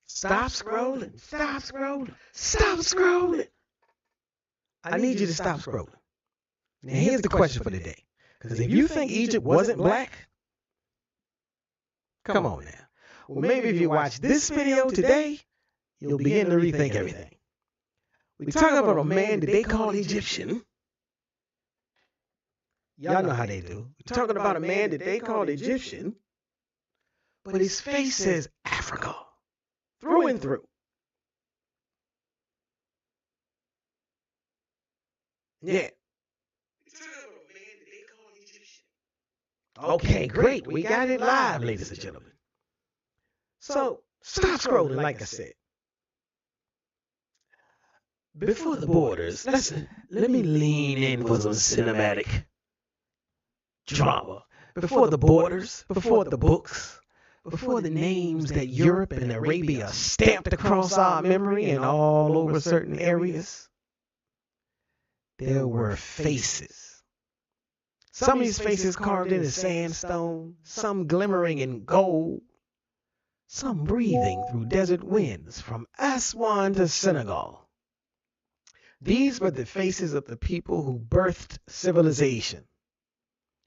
Stop scrolling. Stop scrolling. Stop scrolling. I need you to stop scrolling. Now, here's the question for the day. Because if you think Egypt wasn't black, come on now. Well, maybe if you watch this video today, you'll begin to rethink everything. We're talking about a man that they call Egyptian. Y'all know how they do. We're talking about a man that they call Egyptian, but his face says Africa, through and through. Yeah. Okay, great. We got it live, ladies and gentlemen. So, stop scrolling, like I said. Before the borders, let me lean in for some cinematic drama. Before the borders, before the books, before the names that Europe and Arabia stamped across our memory and all over certain areas, there were faces. Some of these faces carved into sandstone, some glimmering in gold, some breathing through desert winds from Aswan to Senegal. These were the faces of the people who birthed civilization,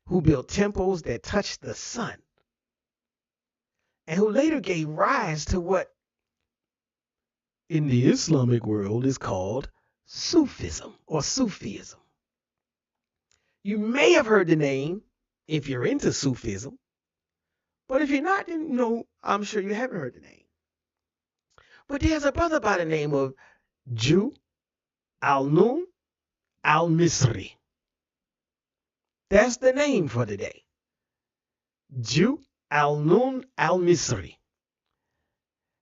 who built temples that touched the sun, and who later gave rise to what in the Islamic world is called Sufism or Sufism. You may have heard the name if you're into Sufism, but if you're not, then I'm sure you haven't heard the name. But there's a brother by the name of al-Nun, al-Misri. That's the name for today. al-Nun, al-Misri.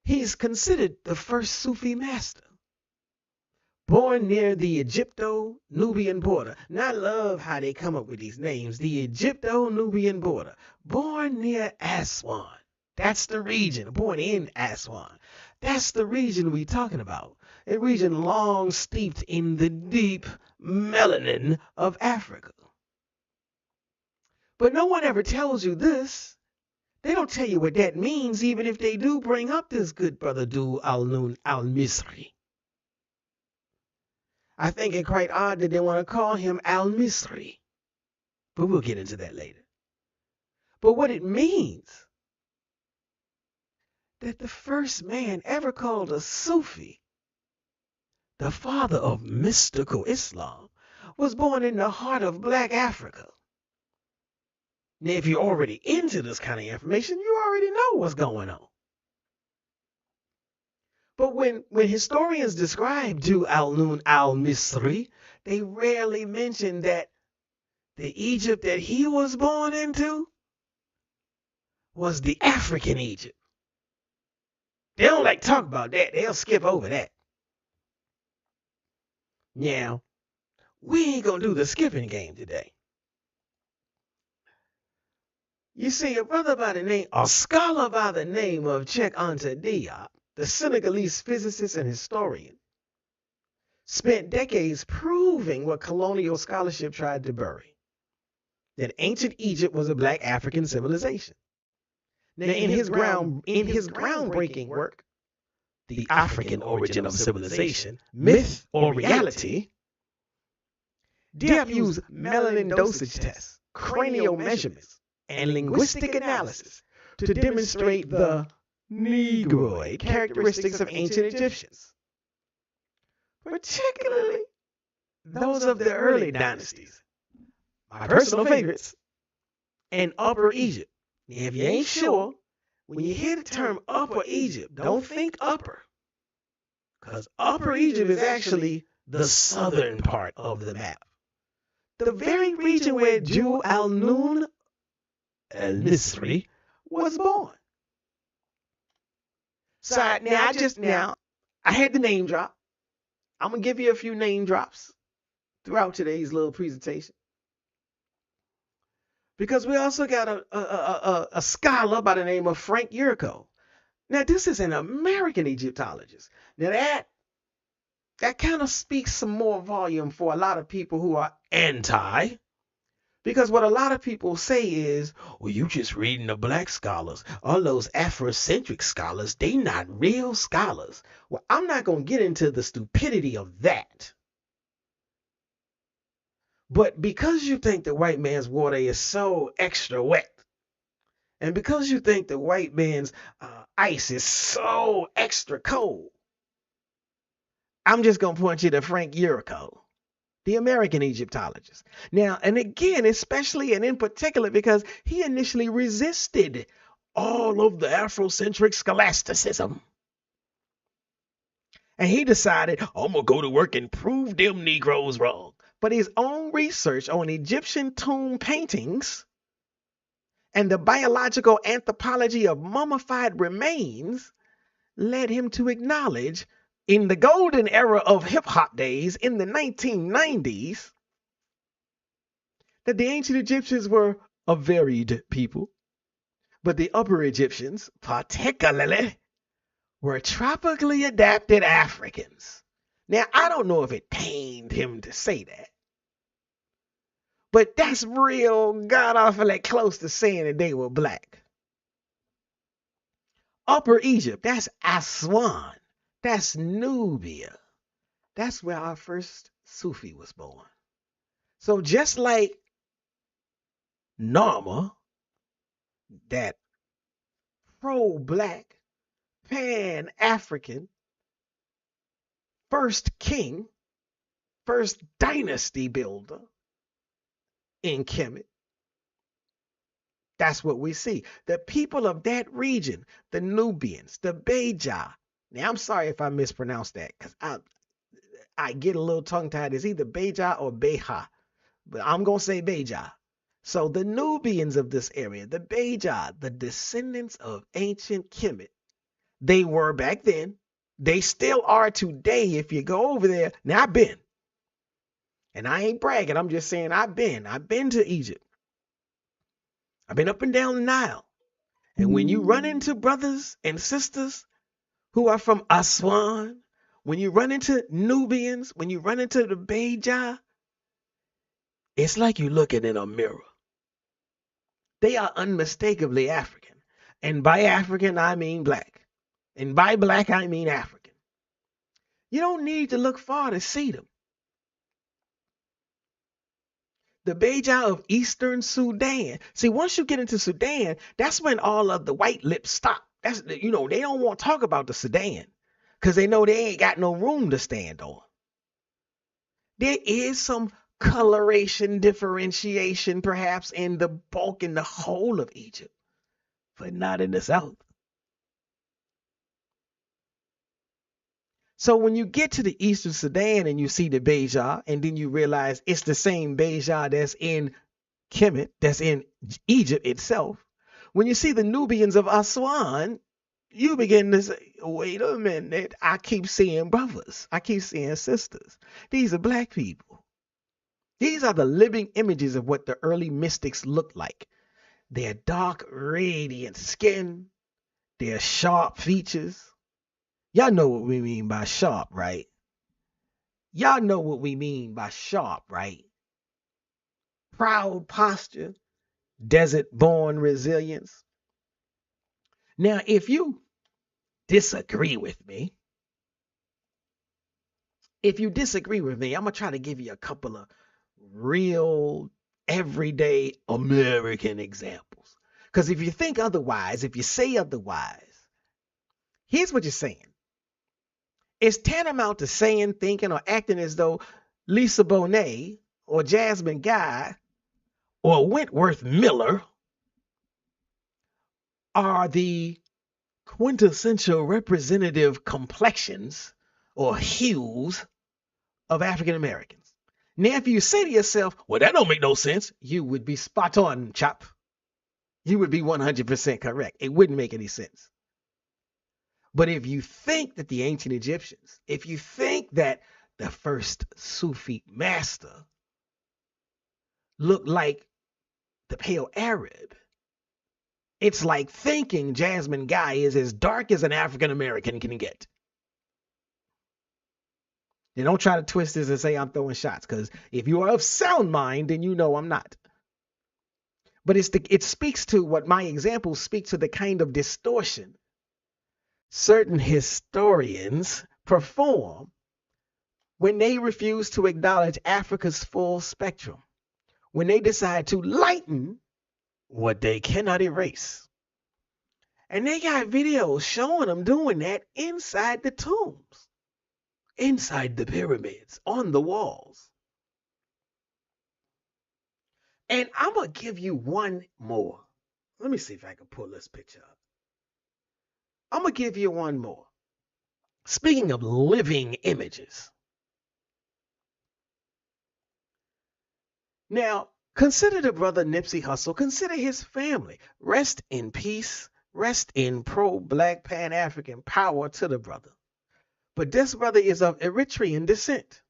He is considered the first Sufi master, born near the Egypto-Nubian border. Now I love how they come up with these names. The Egypto-Nubian border. Born near Aswan. That's the region. Born in Aswan. That's the region we're talking about. A region long steeped in the deep melanin of Africa. But no one ever tells you this. They don't tell you what that means, even if they do bring up this good brother al-Nun, al-Misri. I think it quite odd that they want to call him al-Misri. But we'll get into that later. But what it means, that the first man ever called a Sufi, the father of mystical Islam, was born in the heart of black Africa. Now, if you're already into this kind of information, you already know what's going on. But when historians describe al-Nun al-Misri, they rarely mention that the Egypt that he was born into was the African Egypt. They don't like to talk about that. They'll skip over that. Now, we ain't going to do the skipping game today. You see, a scholar by the name of Cheikh Anta Diop, the Senegalese physicist and historian, spent decades proving what colonial scholarship tried to bury, that ancient Egypt was a black African civilization. Now, in his groundbreaking work, The African Origin of Civilization, Myth or Reality, Diop used melanin dosage tests, cranial measurements, and linguistic analysis to demonstrate the Negroid characteristics of ancient Egyptians, particularly those of the early dynasties, my personal favorites, and Upper Egypt. Now, if you ain't sure, when you hear the term Upper Egypt, don't think upper, because Upper Egypt is actually the southern part of the map, the very region where al-Nun al-Misri was born. So now I had the name drop. I'm going to give you a few name drops throughout today's little presentation, because we also got a scholar by the name of Frank Yurko. Now, this is an American Egyptologist. Now, that kind of speaks some more volume for a lot of people who are anti Because what a lot of people say is, well, you just reading the black scholars. All those Afrocentric scholars, they not real scholars. Well, I'm not going to get into the stupidity of that. But because you think the white man's water is so extra wet, and because you think the white man's ice is so extra cold, I'm just going to point you to Frank Yuriko, the American Egyptologist. Now, and again, especially and in particular, because he initially resisted all of the Afrocentric scholasticism. And he decided, I'm going to go to work and prove them Negroes wrong. But his own research on Egyptian tomb paintings and the biological anthropology of mummified remains led him to acknowledge, in the golden era of hip-hop days in the 1990s, that the ancient Egyptians were a varied people, but the Upper Egyptians, particularly, were tropically adapted Africans. Now, I don't know if it pained him to say that, but that's real god-awfully close to saying that they were black. Upper Egypt, that's Aswan, that's Nubia. That's where our first Sufi was born. So just like Nama, that pro-black, pan-African, first king, first dynasty builder in Kemet, that's what we see. The people of that region, the Nubians, the Beja. Now, I'm sorry if I mispronounced that, because I get a little tongue-tied. It's either Beja or Beja, but I'm going to say Beja. So the Nubians of this area, the Beja, the descendants of ancient Kemet, they were back then. They still are today if you go over there. Now, I've been. And I ain't bragging. I'm just saying I've been. I've been to Egypt. I've been up and down the Nile. And when you run into brothers and sisters who are from Aswan, when you run into Nubians, when you run into the Beja, it's like you're looking in a mirror. They are unmistakably African. And by African, I mean black. And by black, I mean African. You don't need to look far to see them. The Beja of Eastern Sudan. See, once you get into Sudan, that's when all of the white lips stop. That's, they don't want to talk about the Sudan because they know they ain't got no room to stand on. There is some coloration differentiation perhaps in the bulk and the whole of Egypt, but not in the south. So when you get to the Eastern Sudan and you see the Beja, and then you realize it's the same Beja that's in Kemet, that's in Egypt itself, when you see the Nubians of Aswan, you begin to say, wait a minute, I keep seeing brothers. I keep seeing sisters. These are black people. These are the living images of what the early mystics looked like. Their dark, radiant skin, their sharp features. Y'all know what we mean by sharp, right? Y'all know what we mean by sharp, right? Proud posture, desert-born resilience. Now, if you disagree with me, I'm going to try to give you a couple of real, everyday American examples. Because if you think otherwise, if you say otherwise, here's what you're saying. It's tantamount to saying, thinking, or acting as though Lisa Bonet or Jasmine Guy or Wentworth Miller are the quintessential representative complexions or hues of African Americans. Now, if you say to yourself, well, that don't make no sense, you would be spot on, chop. You would be 100% correct. It wouldn't make any sense. But if you think that the ancient Egyptians, if you think that the first Sufi master looked like the pale Arab, it's like thinking Jasmine Guy is as dark as an African American can get. And don't try to twist this and say I'm throwing shots, because if you are of sound mind, then you know I'm not. But it speaks to what my examples speak to, the kind of distortion certain historians perform when they refuse to acknowledge Africa's full spectrum, when they decide to lighten what they cannot erase. And they got videos showing them doing that inside the tombs, inside the pyramids, on the walls. And I'm going to give you one more. Let me see if I can pull this picture up. I'm going to give you one more. Speaking of living images. Now, consider the brother Nipsey Hussle. Consider his family. Rest in peace. Rest in pro-Black Pan-African power to the brother. But this brother is of Eritrean descent.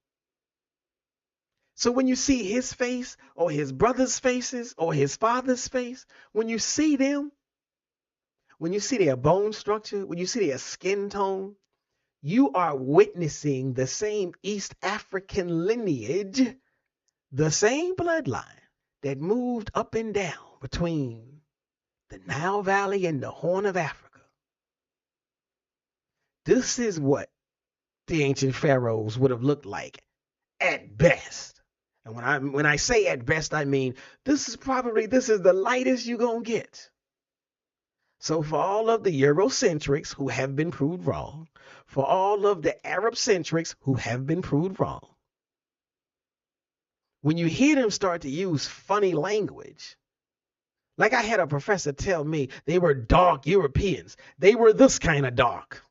So when you see his face or his brother's faces or his father's face, when you see them, when you see their bone structure, when you see their skin tone, you are witnessing the same East African lineage, the same bloodline that moved up and down between the Nile Valley and the Horn of Africa. This is what the ancient pharaohs would have looked like at best. And when I say at best, I mean this is the lightest you're gonna get. So for all of the Eurocentrics who have been proved wrong, for all of the Arab centrics who have been proved wrong, when you hear them start to use funny language, like I had a professor tell me they were dark Europeans. They were this kind of dark.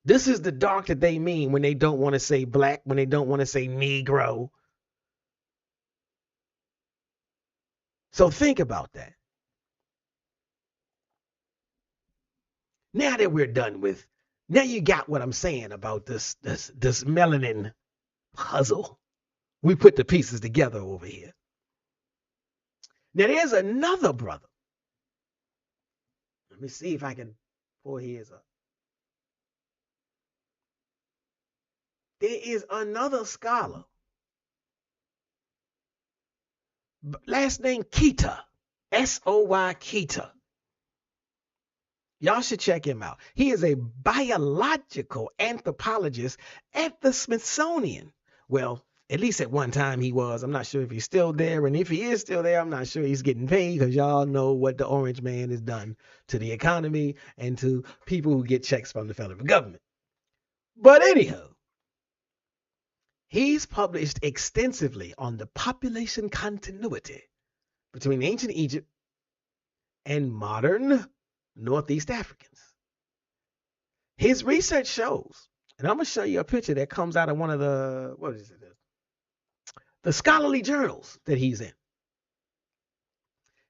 This is the dark that they mean when they don't want to say black, when they don't want to say Negro. So think about that. Now that we're done with, now you got what I'm saying about this melanin puzzle. We put the pieces together over here. Now there's another brother. Let me see if I can pull his up. There is another scholar. Last name Keita. S-O-Y Keita. Y'all should check him out. He is a biological anthropologist at the Smithsonian. Well, at least at one time he was. I'm not sure if he's still there. And if he is still there, I'm not sure he's getting paid, because y'all know what the orange man has done to the economy and to people who get checks from the federal government. But anyhow, he's published extensively on the population continuity between ancient Egypt and modern Northeast Africans. His research shows, and I'm going to show you a picture that comes out of one of the, what is it? The scholarly journals that he's in.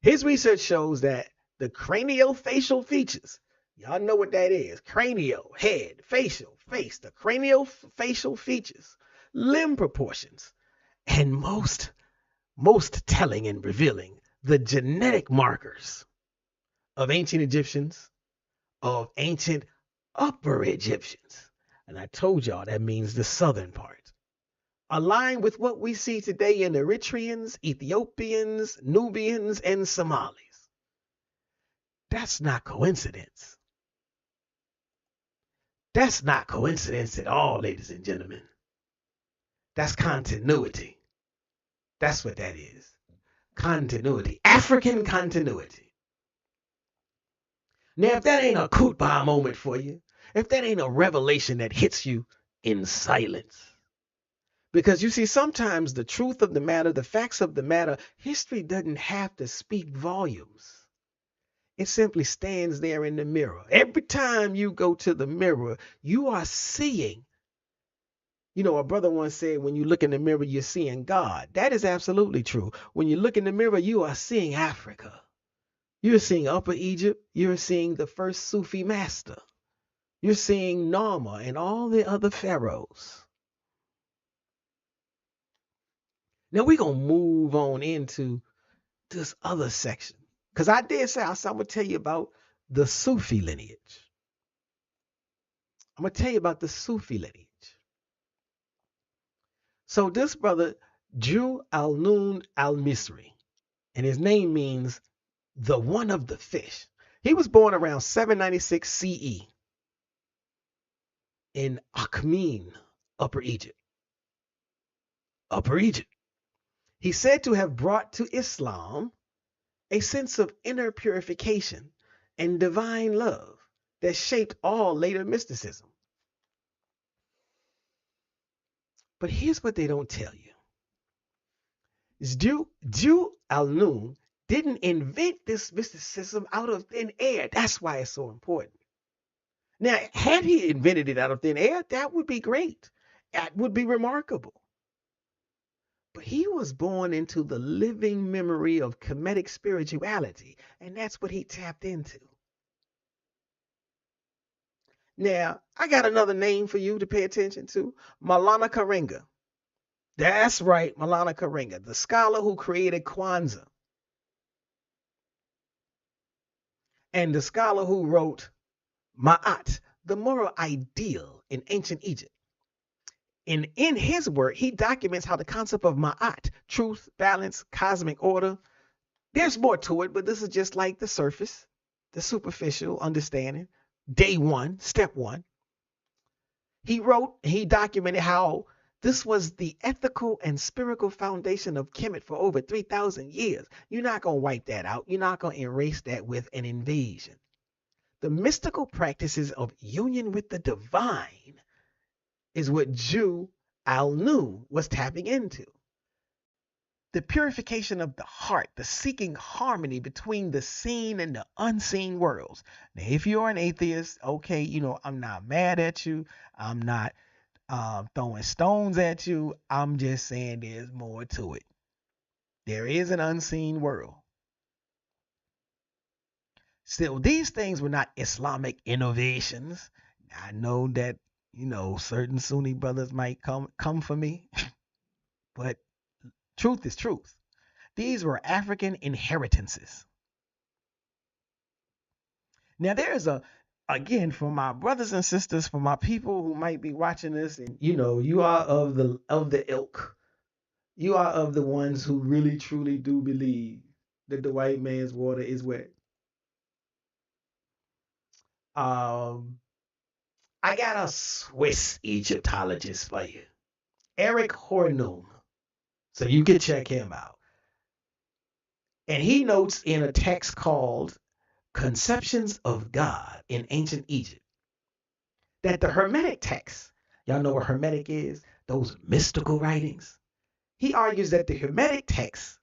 His research shows that the craniofacial features, y'all know what that is, cranial, head, facial, face, the craniofacial features, limb proportions, and most telling and revealing, the genetic markers of ancient Egyptians, of ancient Upper Egyptians. And I told y'all that means the southern part. Align with what we see today in Eritreans, Ethiopians, Nubians, and Somalis. That's not coincidence. That's not coincidence at all, ladies and gentlemen. That's continuity. That's what that is. Continuity. African continuity. Now, if that ain't a khutbah moment for you, if that ain't a revelation that hits you in silence, because you see, sometimes the truth of the matter, the facts of the matter, history doesn't have to speak volumes. It simply stands there in the mirror. Every time you go to the mirror, you are seeing. You know, a brother once said, when you look in the mirror, you're seeing God. That is absolutely true. When you look in the mirror, you are seeing Africa. You're seeing Upper Egypt. You're seeing the first Sufi master. You're seeing Nama and all the other pharaohs. Now we're going to move on into this other section. Because I did say, I'm going to tell you about the Sufi lineage. I'm going to tell you about the Sufi lineage. So this brother, Drew al-Nun al-Misri, and his name means the one of the fish. He was born around 796 CE in Akhmin, Upper Egypt. Upper Egypt. He's said to have brought to Islam a sense of inner purification and divine love that shaped all later mysticism. But here's what they don't tell you. Jew al-Nun didn't invent this mysticism out of thin air. That's why it's so important. Now, had he invented it out of thin air, that would be great. That would be remarkable. But he was born into the living memory of Kemetic spirituality, and that's what he tapped into. Now, I got another name for you to pay attention to. Maulana Karenga. That's right, Maulana Karenga, the scholar who created Kwanzaa and the scholar who wrote Ma'at, the moral ideal in ancient Egypt. And in his work, he documents how the concept of Ma'at, truth, balance, cosmic order, there's more to it, but this is just like the surface, the superficial understanding. Day one, step one. He documented how this was the ethical and spiritual foundation of Kemet for over 3,000 years. You're not going to wipe that out. You're not going to erase that with an invasion. The mystical practices of union with the divine is what Jew al-Nun was tapping into. The purification of the heart, the seeking harmony between the seen and the unseen worlds. Now, if you're an atheist, okay, I'm not mad at you. I'm not throwing stones at you. I'm just saying there's more to it. There is an unseen world. Still, these things were not Islamic innovations. I know that, certain Sunni brothers might come for me, but truth is truth. These were African inheritances. Now, there's again, for my brothers and sisters, for my people who might be watching this, and you are of the ilk. You are of the ones who really truly do believe that the white man's water is wet. I got a Swiss Egyptologist for you, Eric Hornung. So you can check him out. And he notes in a text called Conceptions of God in Ancient Egypt that the Hermetic texts, y'all know what Hermetic is? Those mystical writings. He argues that the Hermetic texts,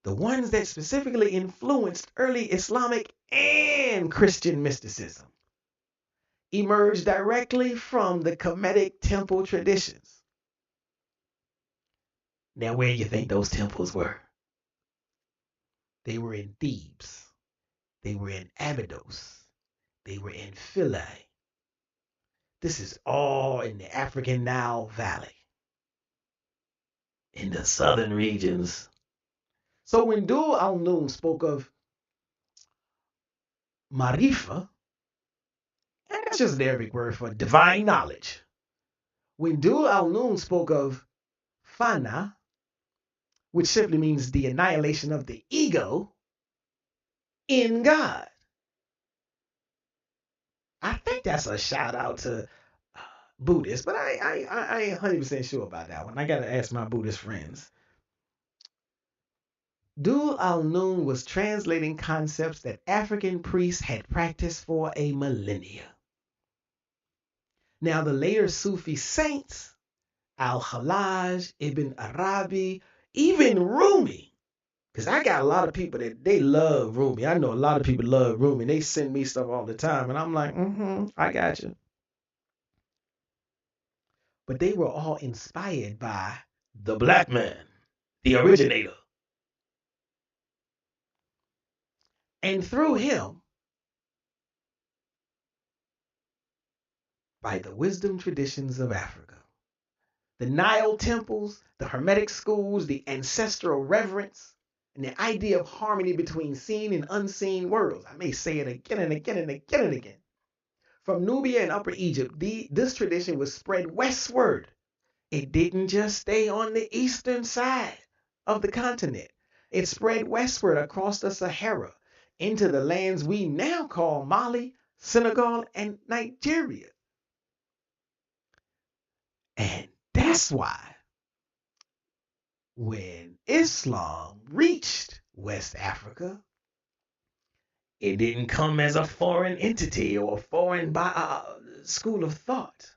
the ones that specifically influenced early Islamic and Christian mysticism, emerged directly from the Kemetic temple traditions. Now, where do you think those temples were? They were in Thebes. They were in Abydos. They were in Philae. This is all in the African Nile Valley, in the southern regions. So when Dul al-Nun spoke of Marifa, and that's just an Arabic word for divine knowledge. When Dul al-Nun spoke of Fana, which simply means the annihilation of the ego in God. I think that's a shout out to Buddhists, but I ain't 100% sure about that one. I got to ask my Buddhist friends. Dul al-Nun was translating concepts that African priests had practiced for a millennia. Now, the later Sufi saints, al-Khalaj, Ibn Arabi, even Rumi, because I got a lot of people that they love Rumi. I know a lot of people love Rumi. They send me stuff all the time, and I'm like, I got you. But they were all inspired by the black man, the originator. And through him, by the wisdom traditions of Africa. The Nile temples, the Hermetic schools, the ancestral reverence, and the idea of harmony between seen and unseen worlds. I may say it again and again and again and again. From Nubia and Upper Egypt, this tradition was spread westward. It didn't just stay on the eastern side of the continent. It spread westward across the Sahara into the lands we now call Mali, Senegal, and Nigeria. And that's why when Islam reached West Africa, it didn't come as a foreign entity or a foreign school of thought.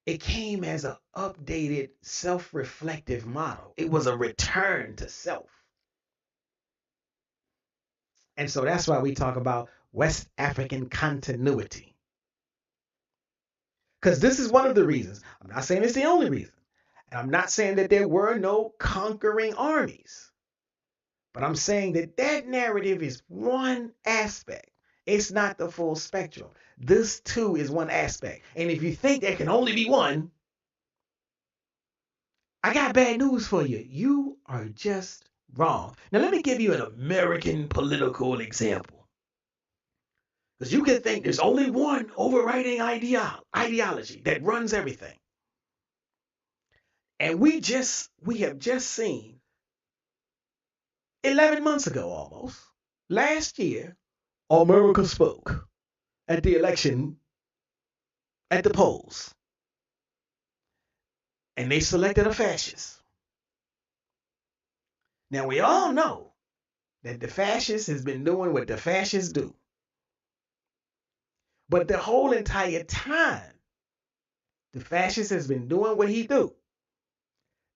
It came as an updated, self-reflective model. It was a return to self. And so that's why we talk about West African continuity. Because this is one of the reasons. I'm not saying it's the only reason. And I'm not saying that there were no conquering armies. But I'm saying that that narrative is one aspect. It's not the full spectrum. This too is one aspect. And if you think there can only be one, I got bad news for you. You are just wrong. Now let me give you an American political example. Because you can think there's only one overriding ideology that runs everything. And we have just seen 11 months ago almost, last year, America spoke at the election at the polls. And they selected a fascist. Now we all know that the fascist has been doing what the fascists do. But the whole entire time, the fascist has been doing what he do.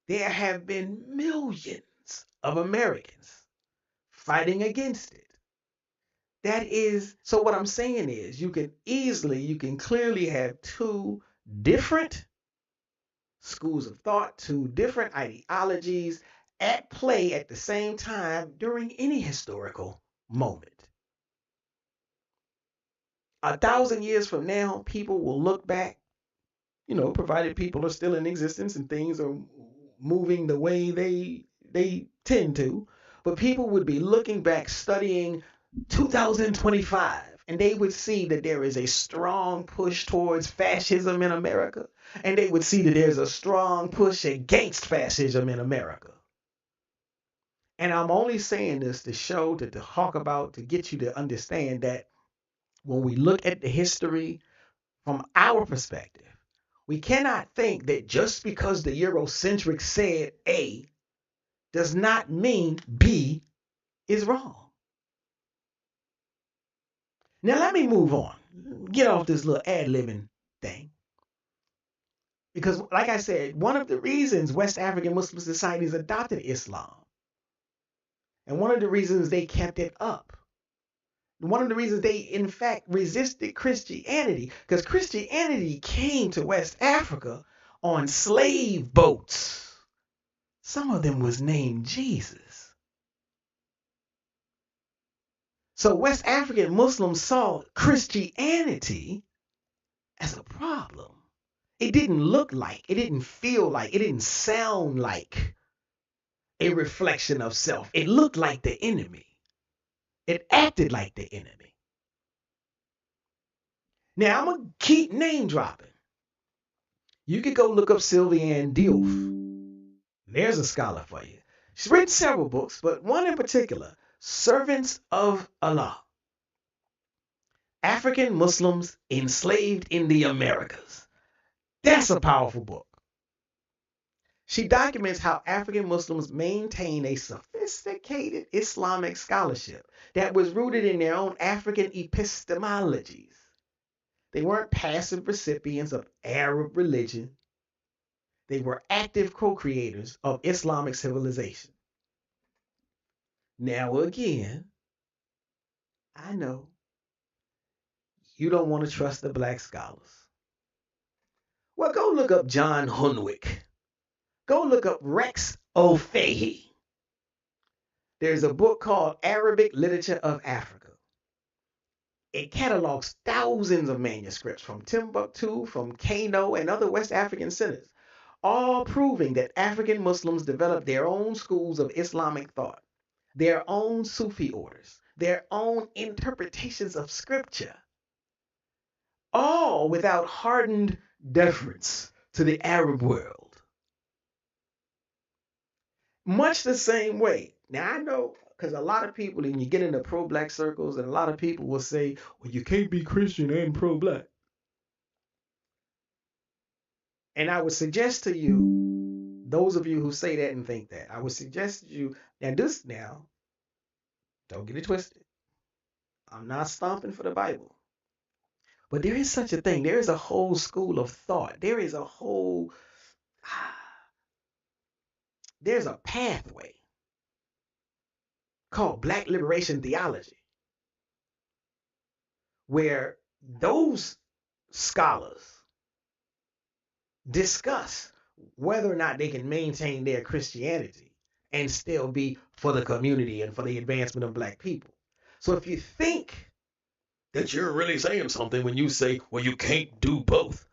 There have been millions of Americans fighting against it. That is, so what I'm saying is you can clearly have two different schools of thought, two different ideologies at play at the same time during any historical moment. 1,000 years from now, people will look back, provided people are still in existence and things are moving the way they tend to, but people would be looking back, studying 2025, and they would see that there is a strong push towards fascism in America, and they would see that there's a strong push against fascism in America. And I'm only saying this to show, to talk about, to get you to understand that when we look at the history from our perspective, we cannot think that just because the Eurocentric said A does not mean B is wrong. Now let me move on. Get off this little ad-libbing thing. Because like I said, one of the reasons West African Muslim societies adopted Islam, and one of the reasons they kept it up, one of the reasons they in fact resisted Christianity, because Christianity came to West Africa on slave boats. Some of them was named Jesus. So West African Muslims saw Christianity as a problem. It didn't look like, it didn't feel like, it didn't sound like a reflection of self. It looked like the enemy. It acted like the enemy. Now I'm going to keep name dropping. You could go look up Sylviane Diouf. There's a scholar for you. She's written several books, but one in particular, Servants of Allah. African Muslims enslaved in the Americas. That's a powerful book. She documents how African Muslims maintain a sophisticated Islamic scholarship that was rooted in their own African epistemologies. They weren't passive recipients of Arab religion. They were active co-creators of Islamic civilization. Now again, I know you don't want to trust the black scholars. Well, go look up John Hunwick. Go look up Rex O'Fahey. There's a book called Arabic Literature of Africa. It catalogs thousands of manuscripts from Timbuktu, from Kano, and other West African centers, all proving that African Muslims developed their own schools of Islamic thought, their own Sufi orders, their own interpretations of scripture, all without hardened deference to the Arab world. Much the same way. Now I know because a lot of people, when you get into pro-black circles, and a lot of people will say, "Well, you can't be Christian and pro-black." And I would suggest to you, those of you who say that and think that, I would suggest to you now, don't get it twisted. I'm not stomping for the Bible, but there is such a thing. There is a whole school of thought. There is a whole, there's a pathway called Black Liberation Theology, where those scholars discuss whether or not they can maintain their Christianity and still be for the community and for the advancement of black people. So if you think that you're really saying something when you say, well, you can't do both,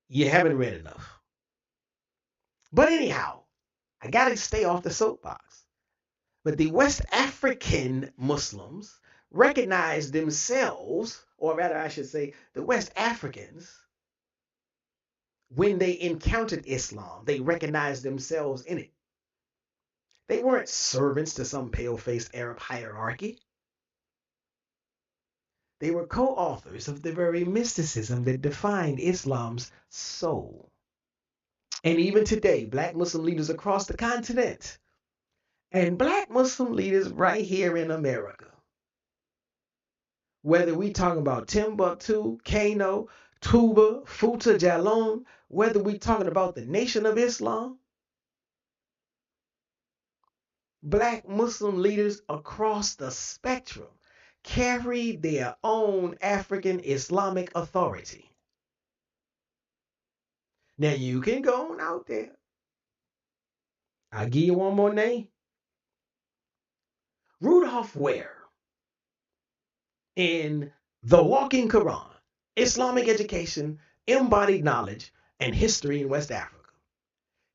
you haven't read enough. But anyhow, I got to stay off the soapbox. But the West African Muslims recognize themselves, or rather, I should say, the West Africans, when they encountered Islam, they recognized themselves in it. They weren't servants to some pale-faced Arab hierarchy. They were co-authors of the very mysticism that defined Islam's soul. And even today, black Muslim leaders across the continent and black Muslim leaders right here in America, whether we talking about Timbuktu, Kano, Tuba, Futa, Jalon, whether we talking about the Nation of Islam, black Muslim leaders across the spectrum carry their own African Islamic authority. Now you can go on out there. I'll give you one more name. Rudolph Ware in The Walking Quran, Islamic Education, Embodied Knowledge, and History in West Africa.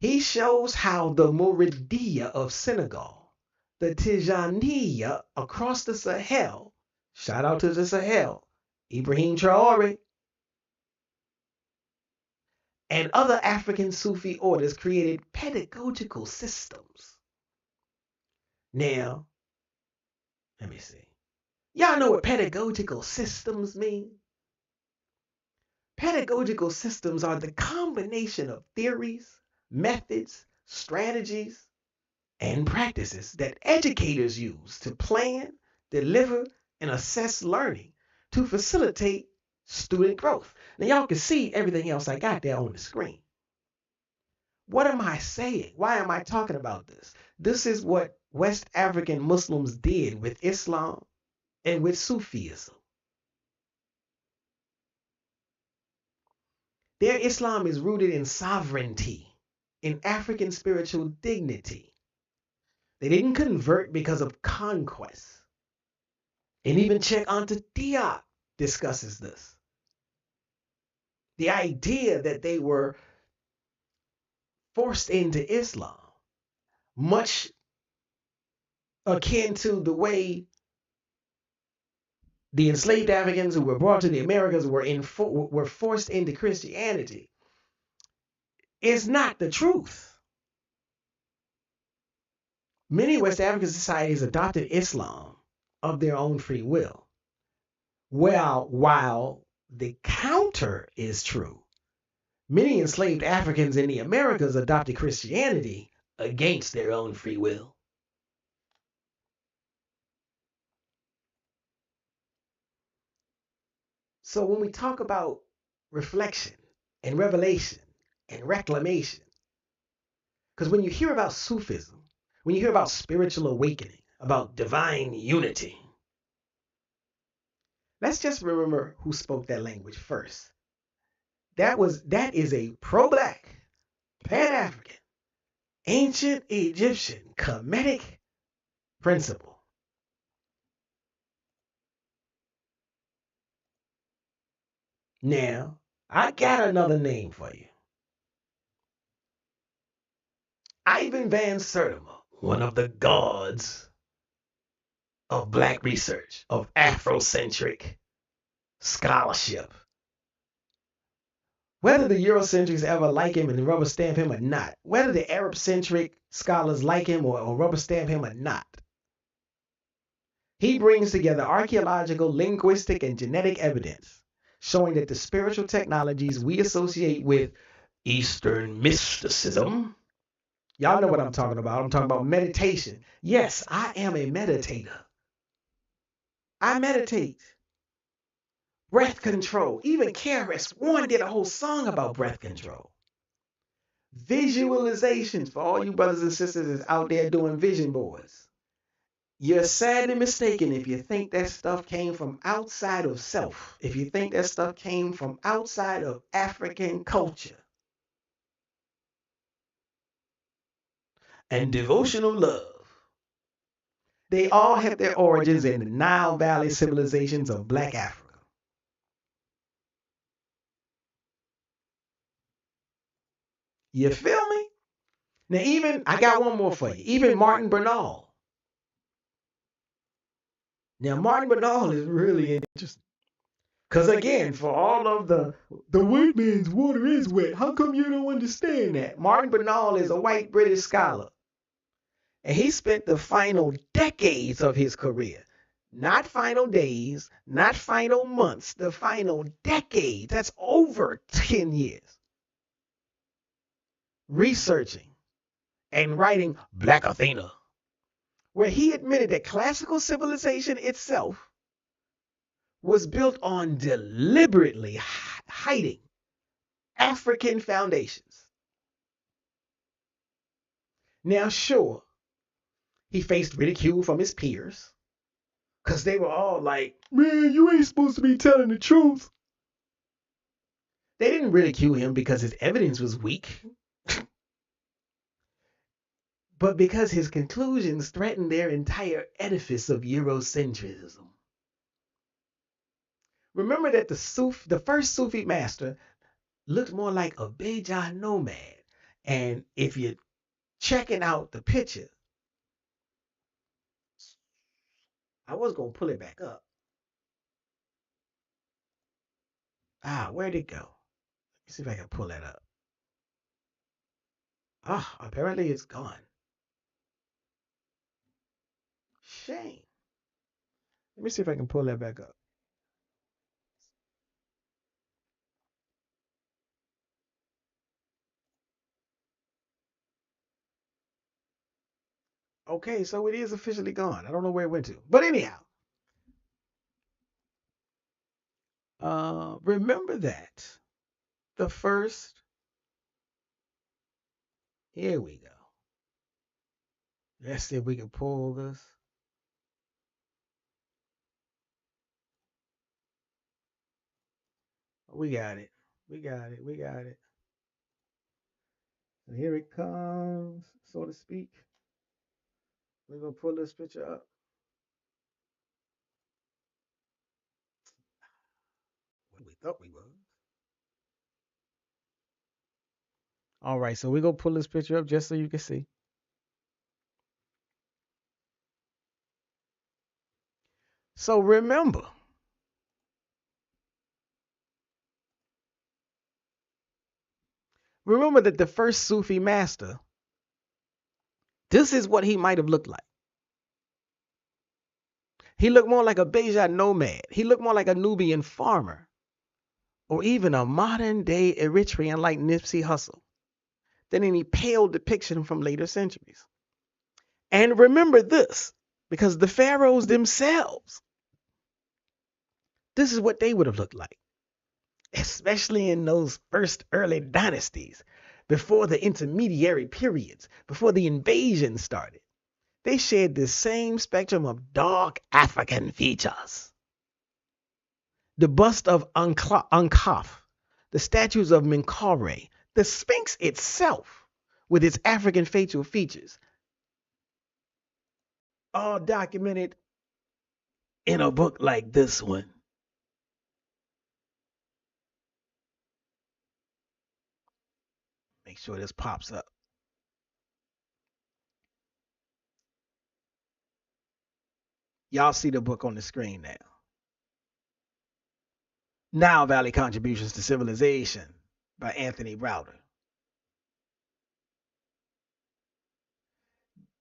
He shows how the Mouridiyya of Senegal, the Tijaniya across the Sahel, shout out to the Sahel, Ibrahim Traore, and other African Sufi orders created pedagogical systems. Now, let me see. Y'all know what pedagogical systems mean? Pedagogical systems are the combination of theories, methods, strategies, and practices that educators use to plan, deliver, and assess learning to facilitate student growth. Now, y'all can see everything else I got there on the screen. What am I saying? Why am I talking about this? This is what West African Muslims did with Islam and with Sufism. Their Islam is rooted in sovereignty, in African spiritual dignity. They didn't convert because of conquest. And even Cheikh Anta Diop discusses this. The idea that they were forced into Islam, much akin to the way the enslaved Africans who were brought to the Americas were forced into Christianity, is not the truth. Many West African societies adopted Islam of their own free will. Well, while the counter is true, many enslaved Africans in the Americas adopted Christianity against their own free will. So when we talk about reflection and revelation and reclamation, because when you hear about Sufism, when you hear about spiritual awakening, about divine unity, let's just remember who spoke that language first. That is a pro-black, pan-African, ancient Egyptian Kemetic principle. Now, I got another name for you. Ivan Van Sertima, one of the gods of black research, of Afrocentric scholarship, Whether the Eurocentrics ever like him and rubber stamp him or not, whether the Arab-centric scholars like him or rubber stamp him or not, he brings together archaeological, linguistic, and genetic evidence showing that the spiritual technologies we associate with Eastern mysticism, y'all know what I'm talking about. I'm talking about meditation. Yes, I am a meditator. I meditate. Breath control. Even KRS-One did a whole song about breath control. Visualizations for all you brothers and sisters that's out there doing vision boards. You're sadly mistaken if you think that stuff came from outside of self. If you think that stuff came from outside of African culture and devotional love. They all have their origins in the Nile Valley civilizations of Black Africa. You feel me? Now even, I got one more for you. Even Martin Bernal. Now Martin Bernal is really interesting. Because again, for all of the white man's water is wet, how come you don't understand that? Martin Bernal is a white British scholar. And he spent the final decades of his career, not final days, not final months, the final decades, that's over 10 years, researching and writing Black Athena, where he admitted that classical civilization itself was built on deliberately hiding African foundations. Now, sure, he faced ridicule from his peers because they were all like, man, you ain't supposed to be telling the truth. They didn't ridicule him because his evidence was weak, but because his conclusions threatened their entire edifice of Eurocentrism. Remember that the first Sufi master looked more like a Beja nomad. And if you're checking out the picture, I was going to pull it back up. Where'd it go? Let me see if I can pull that up. Apparently it's gone. Shame. Let me see if I can pull that back up. Okay, so it is officially gone. I don't know where it went to. But anyhow, remember that the first, here we go. Let's see if we can pull this. We got it. We got it. We got it. And here it comes, so to speak. We're going to pull this picture up. What we thought we was. All right, so we're going to pull this picture up just so you can see. So remember that the first Sufi master, this is what he might have looked like. He looked more like a Beja nomad. He looked more like a Nubian farmer, or even a modern day Eritrean like Nipsey Hussle, than any pale depiction from later centuries. And remember this, because the pharaohs themselves, this is what they would have looked like, especially in those first early dynasties, before the intermediary periods, before the invasion started. They shared the same spectrum of dark African features. The bust of Ankaf, the statues of Menkaure, the Sphinx itself, with its African facial features, all documented in a book like this one. Make sure this pops up. Y'all see the book on the screen now. Nile Valley Contributions to Civilization. by Anthony Browder.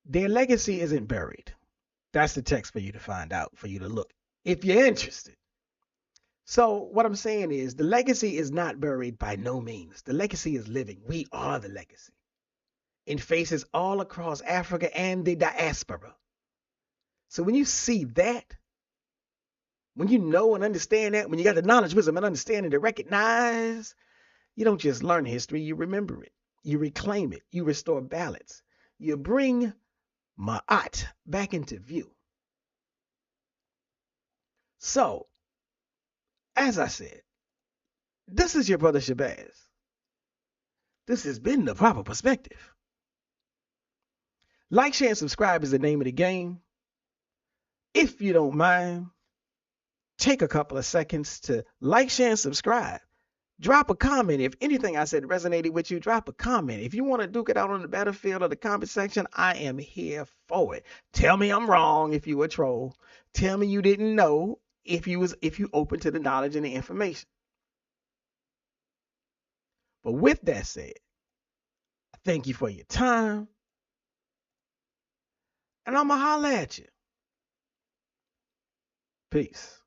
Their legacy isn't buried. That's the text for you to find out, for you to look, if you're interested. So what I'm saying is the legacy is not buried by no means. The legacy is living. We are the legacy in faces all across Africa and the diaspora. So when you see that, when you know and understand that, when you got the knowledge, wisdom, and understanding to recognize, you don't just learn history, you remember it. You reclaim it. You restore balance. You bring Ma'at back into view. So, as I said, this is your brother Shabazz. This has been the proper perspective. Like, share, and subscribe is the name of the game. If you don't mind, take a couple of seconds to like, share, and subscribe. Drop a comment. If anything I said resonated with you, drop a comment. If you want to duke it out on the battlefield or the comment section, I am here for it. Tell me I'm wrong if you a troll. Tell me you didn't know if you open to the knowledge and the information. But with that said, I thank you for your time. And I'm going to holler at you. Peace.